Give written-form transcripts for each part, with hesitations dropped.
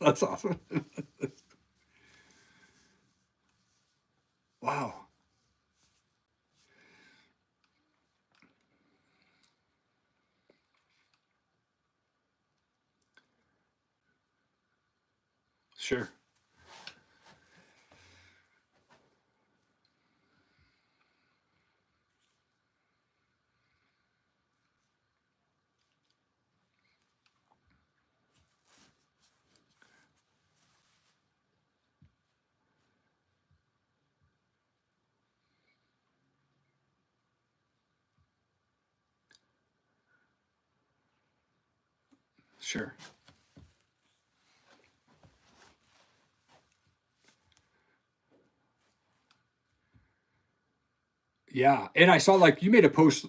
That's awesome. Wow. Sure. Sure. Yeah, and I saw like you made a post.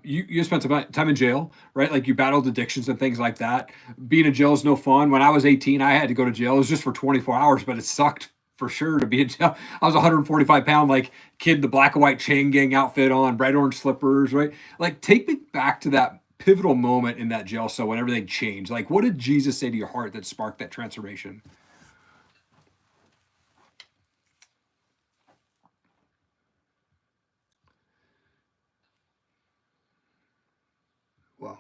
You spent some time in jail, right? Like you battled addictions and things like that. Being in jail is no fun. When I was 18, I had to go to jail. It was just for 24 hours, but it sucked for sure to be in jail. I was 145 pound like kid, the black and white chain gang outfit on, bright orange slippers, right? Like take me back to that pivotal moment in that jail cell when everything changed. Like what did Jesus say to your heart that sparked that transformation? Well,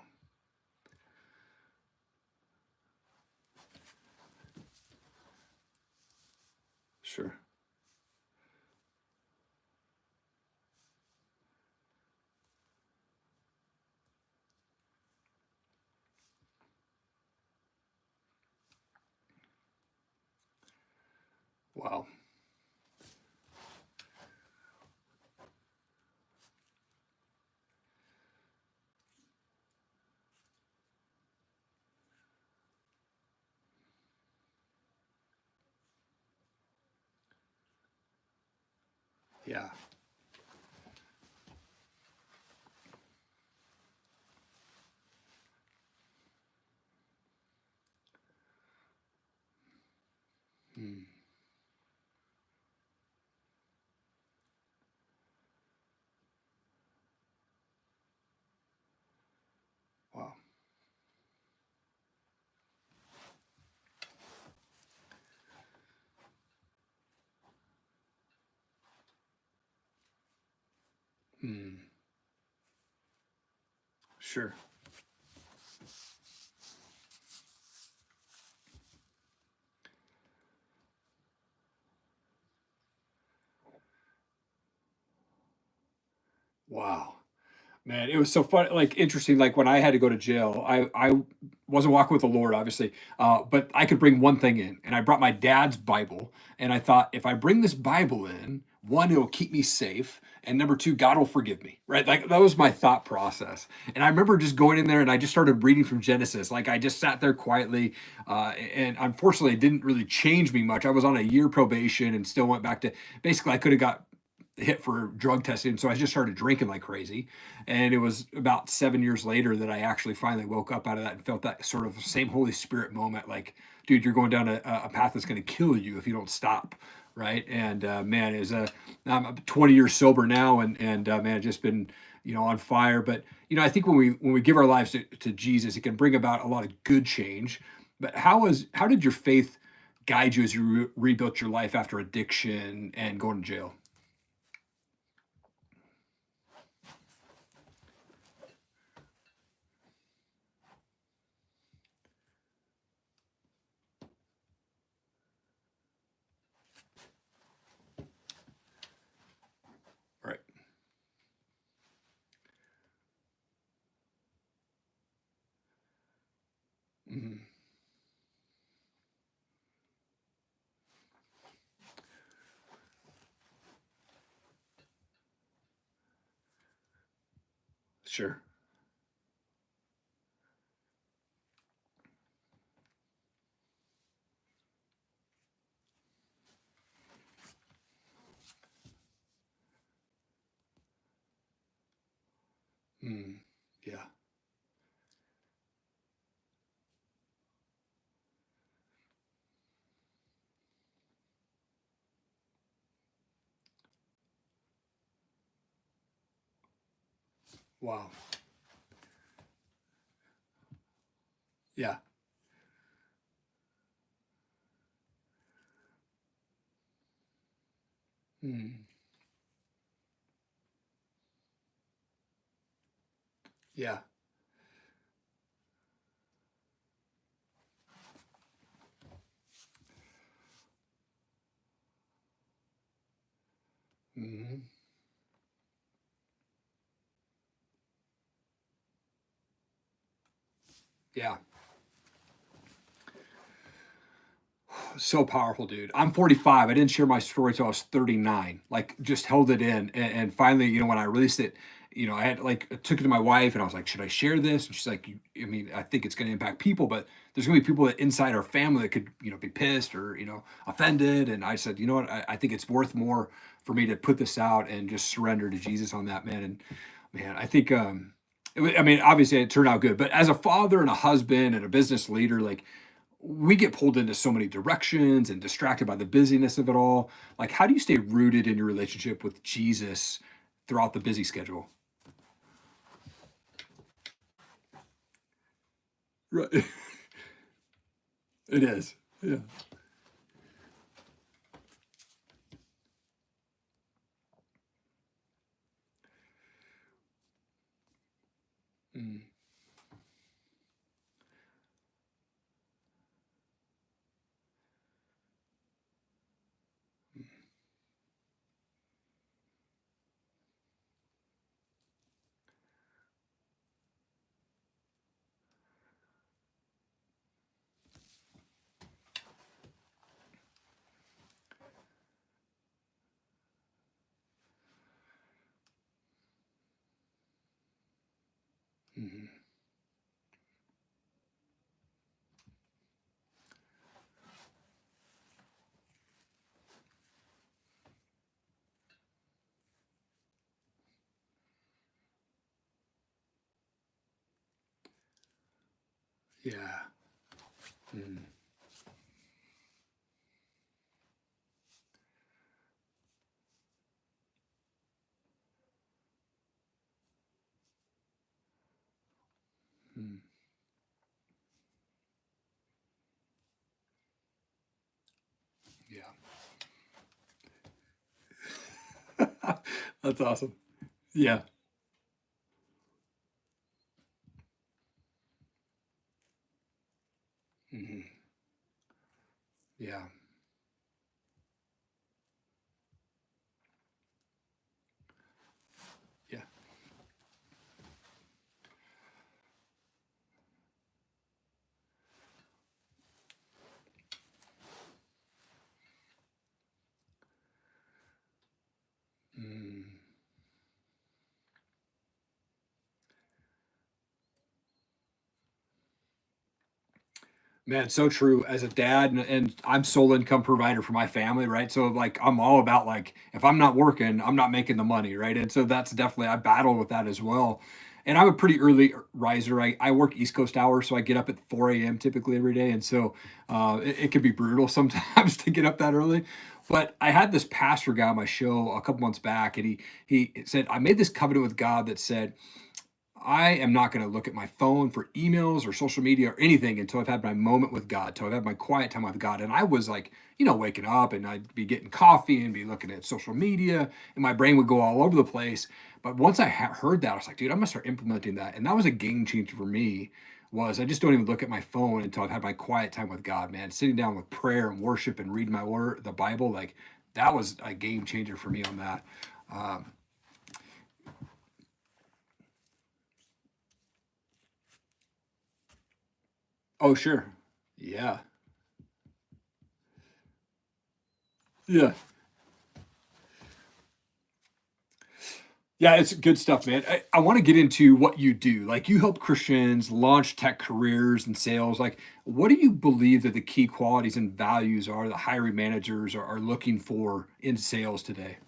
sure. Wow. Yeah. Hmm. Wow. Hmm. Sure. Wow. Man, it was so fun, like interesting. Like when I had to go to jail, I wasn't walking with the Lord, obviously, but I could bring one thing in, and I brought my dad's Bible, and I thought if I bring this Bible in, one, it'll keep me safe, and number two, God will forgive me, right? Like that was my thought process, and I remember just going in there and I just started reading from Genesis. Like I just sat there quietly, and unfortunately, it didn't really change me much. I was on a year probation and still went back to basically I could have got hit for drug testing. So I just started drinking like crazy. And it was about 7 years later that I actually finally woke up out of that and felt that sort of same Holy Spirit moment like, dude, you're going down a path that's going to kill you if you don't stop. Right. And man, I'm 20 years sober now and man, just been, on fire. But, I think when we give our lives to Jesus, it can bring about a lot of good change. But how did your faith guide you as you rebuilt your life after addiction and going to jail? Right. Mhm. Sure. Mm. Yeah. Wow. Yeah. Mm. Yeah. Mhm. Yeah. So powerful, dude. I'm 45. I didn't share my story till I was 39. Like, just held it in, and finally, when I released it, I had like I took it to my wife, and I was like, "Should I share this?" And she's like, I mean, I think it's going to impact people, but there's going to be people that inside our family that could, be pissed or offended." And I said, "You know what? I think it's worth more for me to put this out and just surrender to Jesus on that, man." And man, I think I mean, obviously it turned out good, but as a father and a husband and a business leader, like, we get pulled into so many directions and distracted by the busyness of it all. Like, how do you stay rooted in your relationship with Jesus throughout the busy schedule? Right. It is. Yeah. Mm, mm, yeah. Mm, mm, yeah. That's awesome. Yeah. Hmm. Yeah. Yeah. Mm. Man, so true. As a dad, and I'm sole income provider for my family, right? So like, I'm all about like, if I'm not working, I'm not making the money, right? And so that's definitely, I battle with that as well. And I'm a pretty early riser. I work East Coast hours, so I get up at 4 a.m. typically every day, and so it can be brutal sometimes to get up that early. But I had this pastor guy on my show a couple months back, and he said, I made this covenant with God that said, I am not going to look at my phone for emails or social media or anything until I've had my moment with God, until I've had my quiet time with God. And I was like, waking up and I'd be getting coffee and be looking at social media, and my brain would go all over the place. But once I heard that, I was like, dude, I'm going to start implementing that. And that was a game changer for me. Was I just don't even look at my phone until I've had my quiet time with God, man. Sitting down with prayer and worship and reading my word, the Bible, like that was a game changer for me on that. Um, oh, sure. Yeah. Yeah. Yeah, it's good stuff, man. I want to get into what you do. Like, you help Christians launch tech careers and sales. Like, what do you believe that the key qualities and values are that hiring managers are looking for in sales today?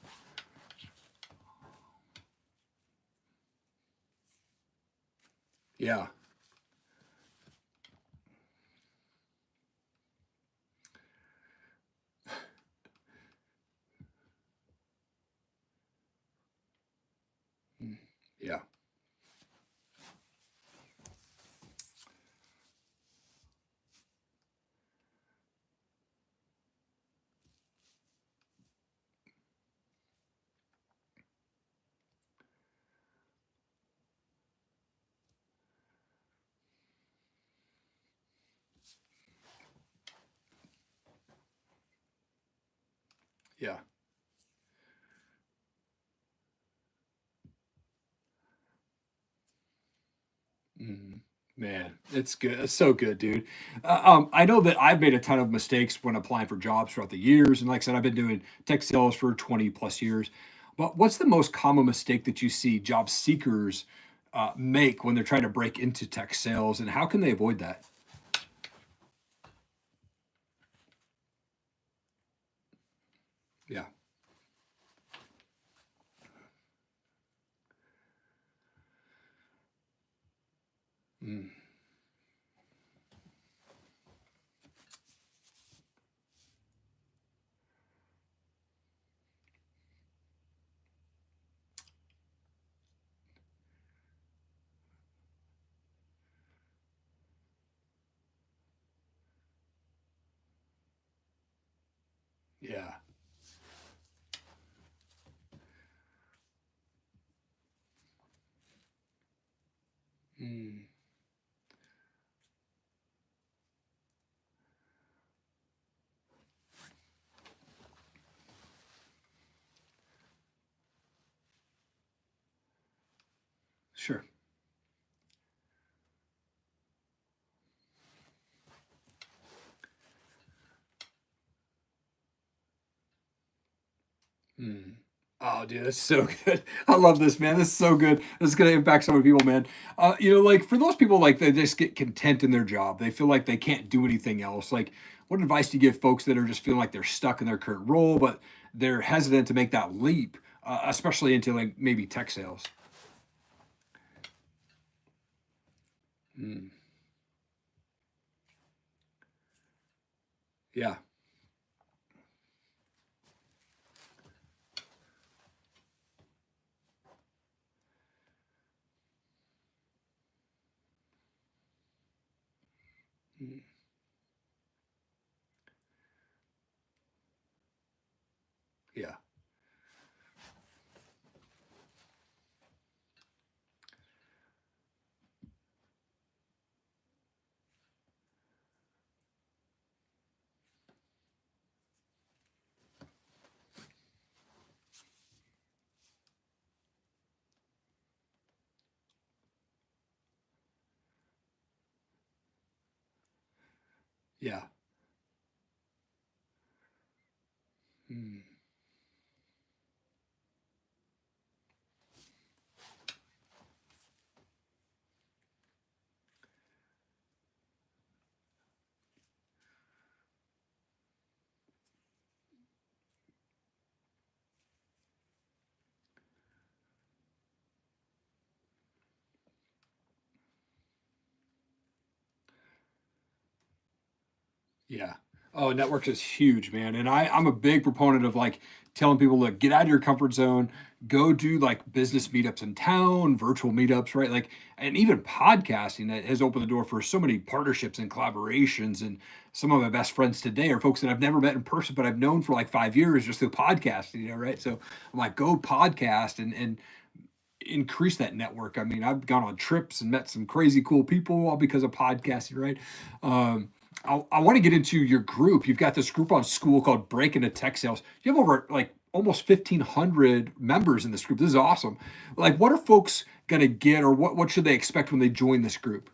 Yeah. Mm. Yeah. Yeah. Mhm. Man, it's good. It's so good, dude. I know that I've made a ton of mistakes when applying for jobs throughout the years, and like I said, I've been doing tech sales for 20 plus years. But what's the most common mistake that you see job seekers make when they're trying to break into tech sales, and how can they avoid that? Yeah. Mm, yeah. Mm, sure. Mm. Oh, dude, that's so good. I love this, man. This is so good. This is gonna impact so many people, man. Like for those people, like they just get content in their job. They feel like they can't do anything else. Like, what advice do you give folks that are just feeling like they're stuck in their current role, but they're hesitant to make that leap, especially into like maybe tech sales? Mm, yeah. Mm, yeah. Yeah. Mm, yeah. Oh, networks is huge, man. And I'm a big proponent of like telling people, look, get out of your comfort zone, go do like business meetups in town, virtual meetups, right? Like, and even podcasting that has opened the door for so many partnerships and collaborations. And some of my best friends today are folks that I've never met in person, but I've known for like 5 years just through podcasting, right? So I'm like, go podcast and increase that network. I mean, I've gone on trips and met some crazy cool people all because of podcasting, right? I want to get into your group. You've got this group on school called Break into Tech Sales. You have over like almost 1,500 members in this group. This is awesome. Like, what are folks going to get, or what should they expect when they join this group?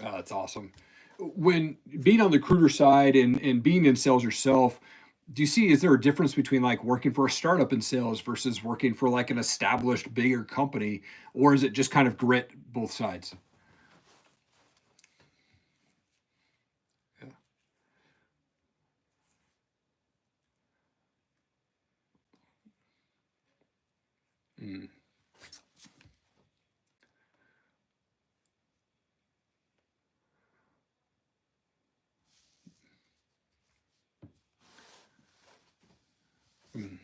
Oh, that's awesome. When being on the recruiter side and being in sales yourself, do you see, is there a difference between like working for a startup in sales versus working for like an established bigger company, or is it just kind of grit both sides? Yeah. Mm, mm,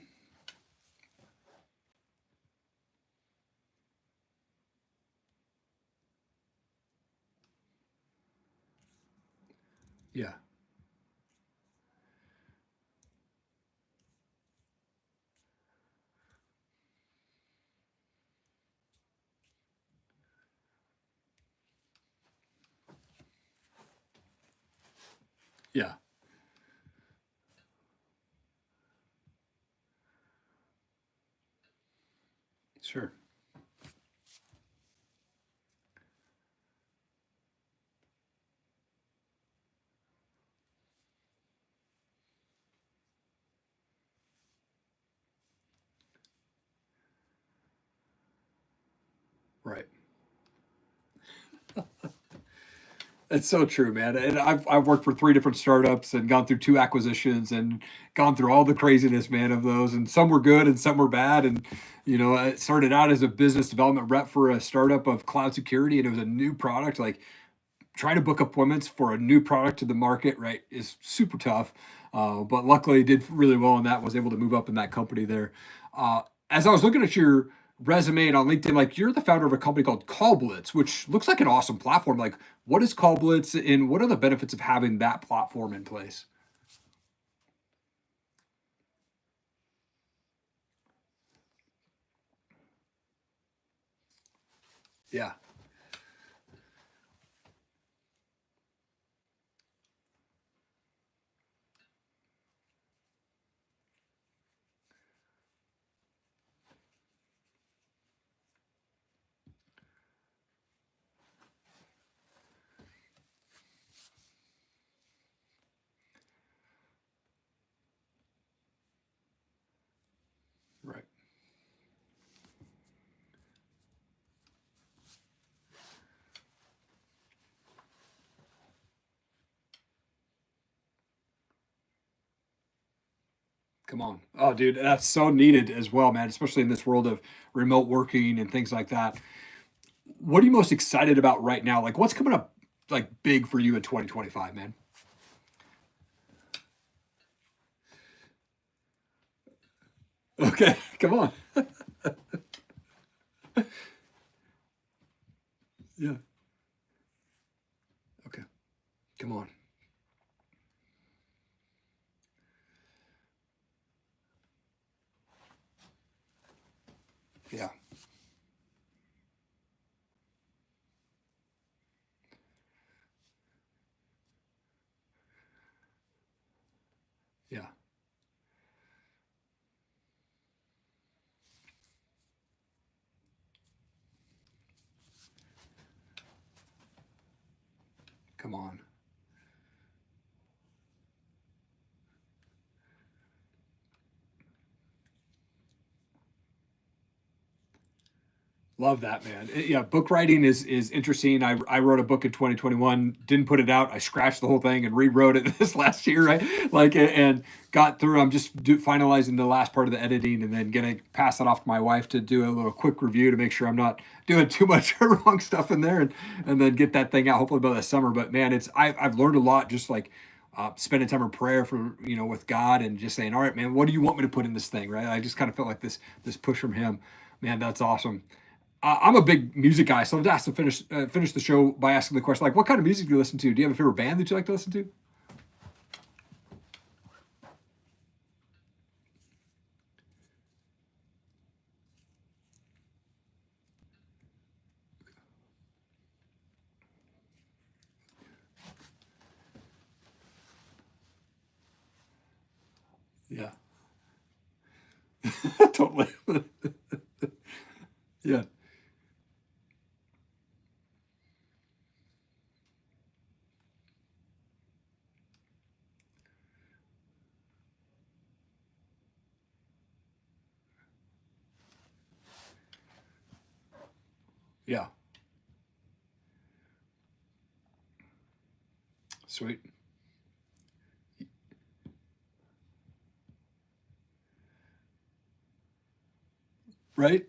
yeah. Yeah. Sure. Right. It's so true, man. And I've worked for three different startups and gone through two acquisitions and gone through all the craziness, man, of those. And some were good and some were bad. And it started out as a business development rep for a startup of cloud security, and it was a new product. Like trying to book appointments for a new product to the market, right, is super tough. But luckily, did really well in that. Was able to move up in that company there. Uh, as I was looking at your resume and on LinkedIn, like you're the founder of a company called Call Blitz, which looks like an awesome platform. Like, what is Call Blitz, and what are the benefits of having that platform in place? Yeah, right. Come on. Oh, dude, that's so needed as well, man, especially in this world of remote working and things like that. What are you most excited about right now? Like, what's coming up like big for you in 2025, man? Okay, come on. Yeah. Okay, come on. Yeah. Yeah. Come on. Love that, man. Yeah, book writing is interesting. I wrote a book in 2021, didn't put it out. I scratched the whole thing and rewrote it this last year, right? Like, and got through. I'm just finalizing the last part of the editing, and then gonna pass it off to my wife to do a little quick review to make sure I'm not doing too much wrong stuff in there, and then get that thing out hopefully by the summer. But man, I've learned a lot just like spending time in prayer for with God, and just saying, all right, man, what do you want me to put in this thing, right? I just kind of felt like this push from Him. Man, that's awesome. I'm a big music guy, so I've asked to finish the show by asking the question, like, what kind of music do you listen to? Do you have a favorite band that you like to listen to? Yeah, totally. Yeah, Yeah. Sweet. Right?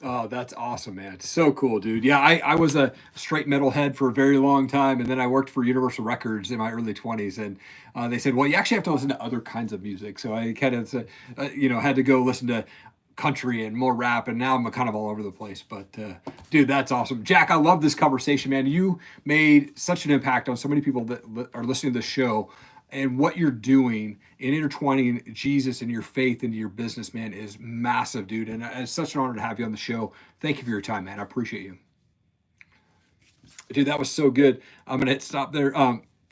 Oh, that's awesome, man. So cool, dude. Yeah, I was a straight metal head for a very long time, and then I worked for Universal Records in my early 20s, and they said, well, you actually have to listen to other kinds of music. So I kind of, had to go listen to country and more rap, and now I'm kind of all over the place. But dude, that's awesome. Jack, I love this conversation, man. You made such an impact on so many people that are listening to the show. And what you're doing in intertwining Jesus and your faith into your business, man, is massive, dude. And it's such an honor to have you on the show. Thank you for your time, man. I appreciate you. Dude, that was so good. I'm gonna hit stop there.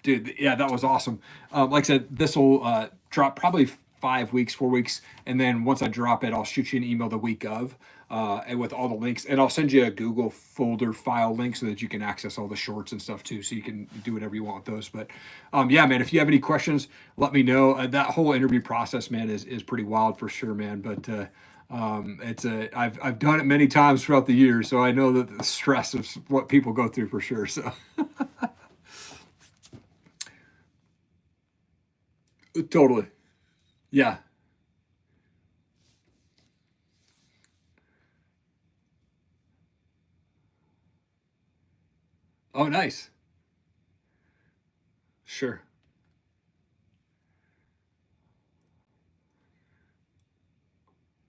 Dude, yeah, that was awesome. Like I said, this will drop probably 5 weeks, 4 weeks, and then once I drop it, I'll shoot you an email the week of, and with all the links, and I'll send you a Google folder file link so that you can access all the shorts and stuff too, so you can do whatever you want with those. But yeah, man, if you have any questions, let me know. That whole interview process, man, is pretty wild for sure, man. But I've done it many times throughout the years, so I know that the stress of what people go through for sure. So totally, yeah. Oh, nice. Sure.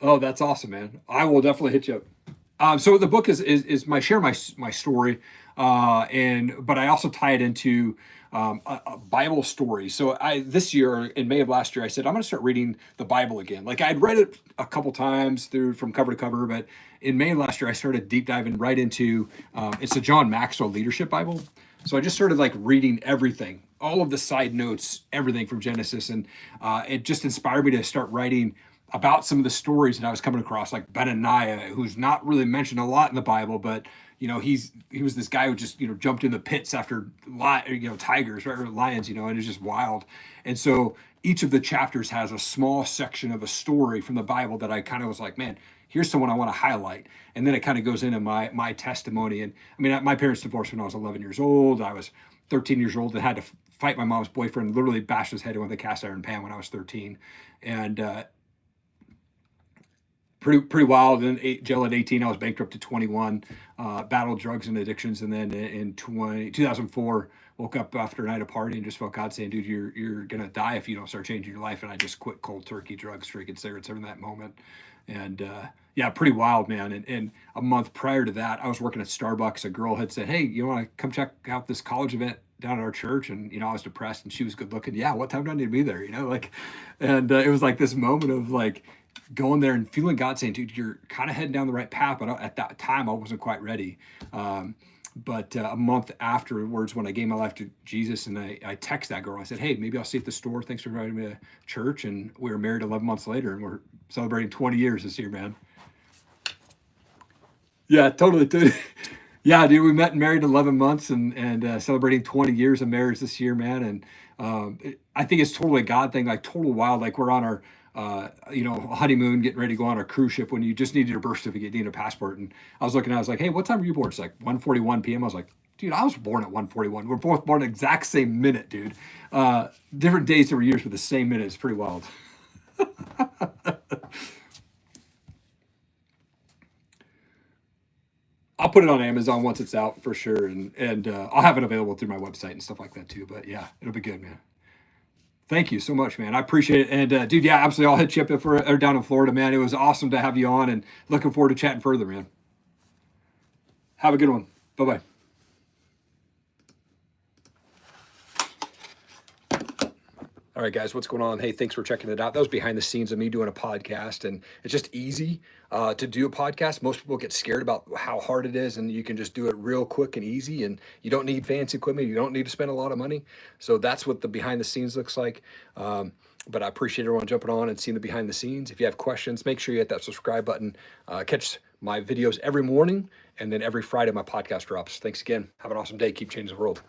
Oh, that's awesome, man. I will definitely hit you up. So the book is my share my story, and but I also tie it into a Bible story. So I this year in May of last year, I said I'm going to start reading the Bible again. Like I'd read it a couple times through from cover to cover, but in May of last year, I started deep diving right into it's a John Maxwell Leadership Bible. So I just started like reading everything, all of the side notes, everything from Genesis, and it just inspired me to start writing about some of the stories that I was coming across, like Benaniah, who's not really mentioned a lot in the Bible, but he was this guy who just jumped in the pits after tigers, right, or lions, and it's just wild. And so each of the chapters has a small section of a story from the Bible that I kind of was like, man, here's someone I want to highlight. And then it kind of goes into my testimony. And I mean, my parents divorced when I was 11 years old. I was 13 years old and had to fight my mom's boyfriend, literally bashed his head in with a cast iron pan when I was 13. And pretty wild. And jail at 18, I was bankrupt at 21, battled drugs and addictions, and then in 2004, woke up after a night of party and just felt God saying, "Dude, you're gonna die if you don't start changing your life." And I just quit cold turkey, drugs, drinking cigarettes in that moment. And yeah, pretty wild, man. And a month prior to that, I was working at Starbucks. A girl had said, "Hey, you want to come check out this college event down at our church?" And I was depressed, and she was good looking. Yeah, what time do I need to be there? And it was like this moment of like going there and feeling God saying, dude, you're kind of heading down the right path. But at that time, I wasn't quite ready. But a month afterwards, when I gave my life to Jesus, and I texted that girl, I said, hey, maybe I'll see you at the store. Thanks for inviting me to church. And we were married 11 months later, and we're celebrating 20 years this year, man. Yeah, totally. Yeah, dude, we met and married 11 months, and celebrating 20 years of marriage this year, man. And I think it's totally a God thing, like total wild. Like we're on our, honeymoon, getting ready to go on our cruise ship when you just needed your birth certificate, you need a passport. And I was looking, I was like, hey, what time were you born? It's like 1:41 p.m. I was like, dude, I was born at 1:41. We're both born exact same minute, dude. Different days, different years, but the same minute. It's pretty wild. I'll put it on Amazon once it's out for sure, and I'll have it available through my website and stuff like that too. But yeah, it'll be good, man. Thank you so much, man. I appreciate it. And dude, yeah, absolutely. I'll hit you up if we're down in Florida, man. It was awesome to have you on, and looking forward to chatting further, man. Have a good one. Bye bye. All right, guys, what's going on? Hey, thanks for checking it out. That was behind the scenes of me doing a podcast, and it's just easy to do a podcast. Most people get scared about how hard it is, and you can just do it real quick and easy, and you don't need fancy equipment. You don't need to spend a lot of money. So that's what the behind the scenes looks like. But I appreciate everyone jumping on and seeing the behind the scenes. If you have questions, make sure you hit that subscribe button. Catch my videos every morning, and then every Friday my podcast drops. Thanks again. Have an awesome day. Keep changing the world.